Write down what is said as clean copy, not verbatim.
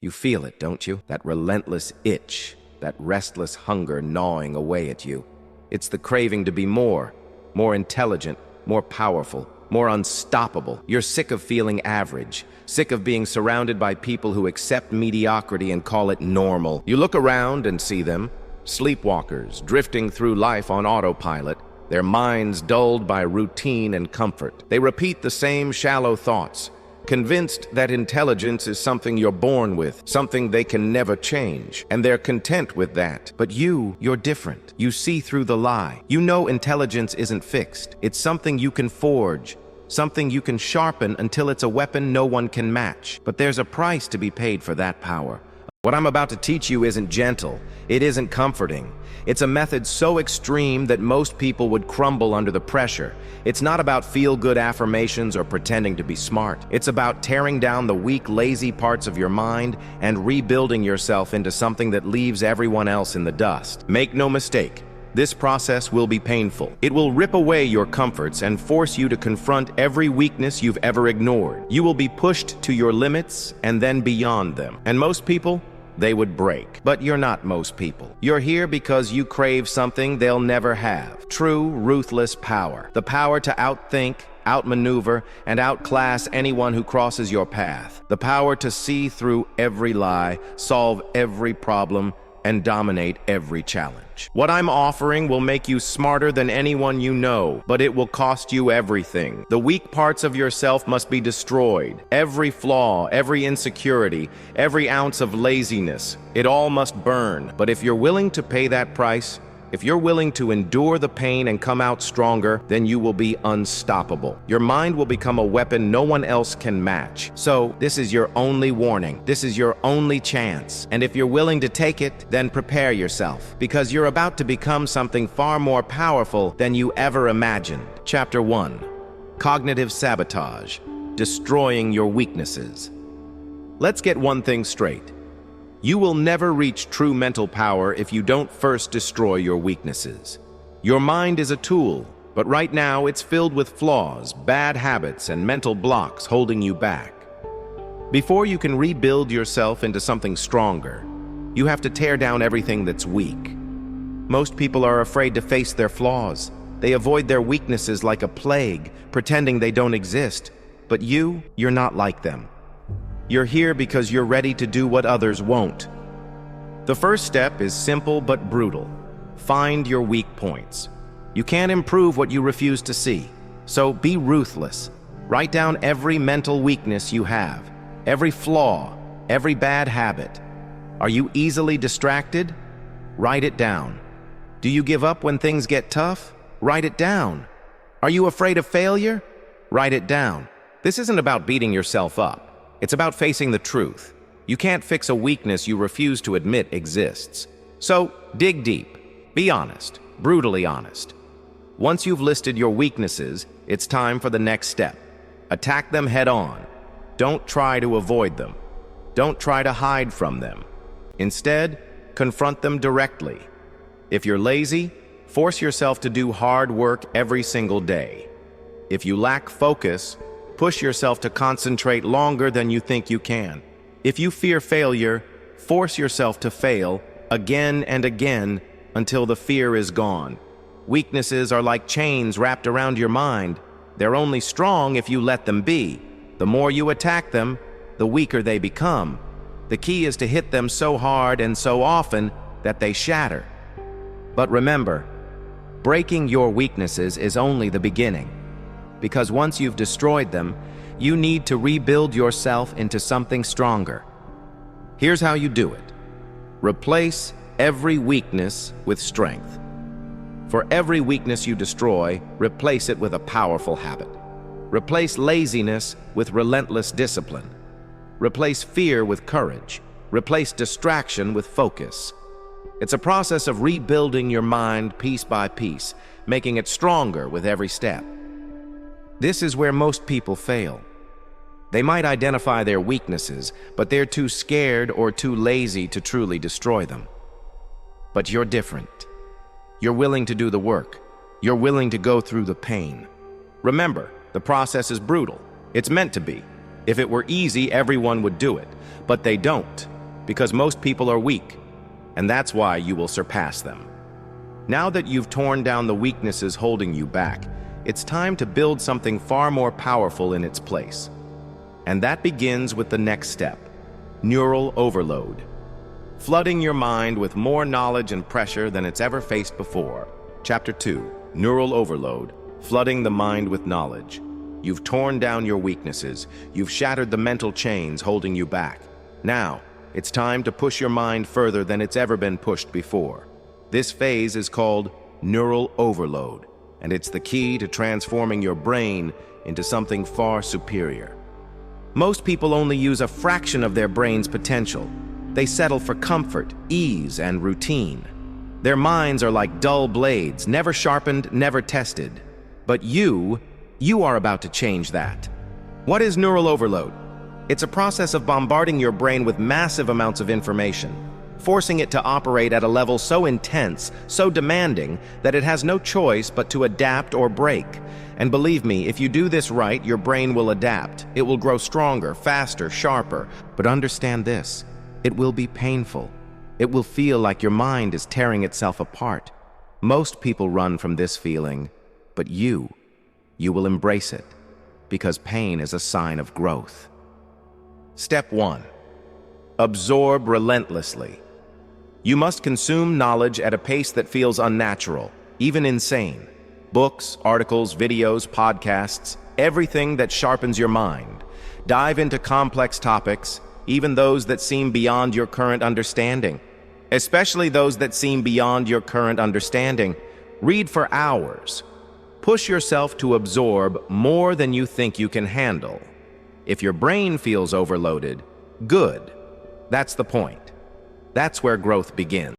You feel it, don't you? That relentless itch, that restless hunger gnawing away at you. It's the craving to be more intelligent, more powerful, more unstoppable. You're sick of feeling average, sick of being surrounded by people who accept mediocrity and call it normal. You look around and see them, sleepwalkers, drifting through life on autopilot, their minds dulled by routine and comfort. They repeat the same shallow thoughts, convinced that intelligence is something you're born with, something they can never change, and they're content with that. But you're different. You see through the lie. You know intelligence isn't fixed. It's something you can forge, something you can sharpen until it's a weapon no one can match. But there's a price to be paid for that power. What I'm about to teach you isn't gentle. It isn't comforting. It's a method so extreme that most people would crumble under the pressure. It's not about feel-good affirmations or pretending to be smart. It's about tearing down the weak, lazy parts of your mind and rebuilding yourself into something that leaves everyone else in the dust. Make no mistake, this process will be painful. It will rip away your comforts and force you to confront every weakness you've ever ignored. You will be pushed to your limits and then beyond them. And most people, they would break. But you're not most people. You're here because you crave something they'll never have. True, ruthless power. The power to outthink, outmaneuver, and outclass anyone who crosses your path. The power to see through every lie, solve every problem, and dominate every challenge. What I'm offering will make you smarter than anyone you know, but it will cost you everything. The weak parts of yourself must be destroyed. Every flaw, every insecurity, every ounce of laziness, it all must burn. But if you're willing to pay that price, if you're willing to endure the pain and come out stronger, then you will be unstoppable. Your mind will become a weapon no one else can match. So this is your only warning. This is your only chance. And if you're willing to take it, then prepare yourself, because you're about to become something far more powerful than you ever imagined. Chapter 1. Cognitive Sabotage. Destroying your weaknesses. Let's get one thing straight. You will never reach true mental power if you don't first destroy your weaknesses. Your mind is a tool, but right now it's filled with flaws, bad habits, and mental blocks holding you back. Before you can rebuild yourself into something stronger, you have to tear down everything that's weak. Most people are afraid to face their flaws. They avoid their weaknesses like a plague, pretending they don't exist. But you're not like them. You're here because you're ready to do what others won't. The first step is simple but brutal. Find your weak points. You can't improve what you refuse to see. So be ruthless. Write down every mental weakness you have, every flaw, every bad habit. Are you easily distracted? Write it down. Do you give up when things get tough? Write it down. Are you afraid of failure? Write it down. This isn't about beating yourself up. It's about facing the truth. You can't fix a weakness you refuse to admit exists. So, dig deep. Be honest. Brutally honest. Once you've listed your weaknesses, it's time for the next step. Attack them head on. Don't try to avoid them. Don't try to hide from them. Instead, confront them directly. If you're lazy, force yourself to do hard work every single day. If you lack focus, push yourself to concentrate longer than you think you can. If you fear failure, force yourself to fail again and again until the fear is gone. Weaknesses are like chains wrapped around your mind. They're only strong if you let them be. The more you attack them, the weaker they become. The key is to hit them so hard and so often that they shatter. But remember, breaking your weaknesses is only the beginning. Because once you've destroyed them, you need to rebuild yourself into something stronger. Here's how you do it. Replace every weakness with strength. For every weakness you destroy, replace it with a powerful habit. Replace laziness with relentless discipline. Replace fear with courage. Replace distraction with focus. It's a process of rebuilding your mind piece by piece, making it stronger with every step. This is where most people fail. They might identify their weaknesses, but they're too scared or too lazy to truly destroy them. But you're different. You're willing to do the work. You're willing to go through the pain. Remember, the process is brutal. It's meant to be. If it were easy, everyone would do it. But they don't, because most people are weak, and that's why you will surpass them. Now that you've torn down the weaknesses holding you back, it's time to build something far more powerful in its place. And that begins with the next step, neural overload. Flooding your mind with more knowledge and pressure than it's ever faced before. Chapter 2, Neural Overload, Flooding the Mind with Knowledge. You've torn down your weaknesses. You've shattered the mental chains holding you back. Now, it's time to push your mind further than it's ever been pushed before. This phase is called neural overload, and it's the key to transforming your brain into something far superior. Most people only use a fraction of their brain's potential. They settle for comfort, ease, and routine. Their minds are like dull blades, never sharpened, never tested. But you are about to change that. What is neural overload? It's a process of bombarding your brain with massive amounts of information, forcing it to operate at a level so intense, so demanding, that it has no choice but to adapt or break. And believe me, if you do this right, your brain will adapt. It will grow stronger, faster, sharper. But understand this, it will be painful. It will feel like your mind is tearing itself apart. Most people run from this feeling, but you will embrace it, because pain is a sign of growth. Step 1. Absorb relentlessly. You must consume knowledge at a pace that feels unnatural, even insane. Books, articles, videos, podcasts, everything that sharpens your mind. Dive into complex topics, even those that seem beyond your current understanding. Especially those that seem beyond your current understanding. Read for hours. Push yourself to absorb more than you think you can handle. If your brain feels overloaded, good. That's the point. That's where growth begins.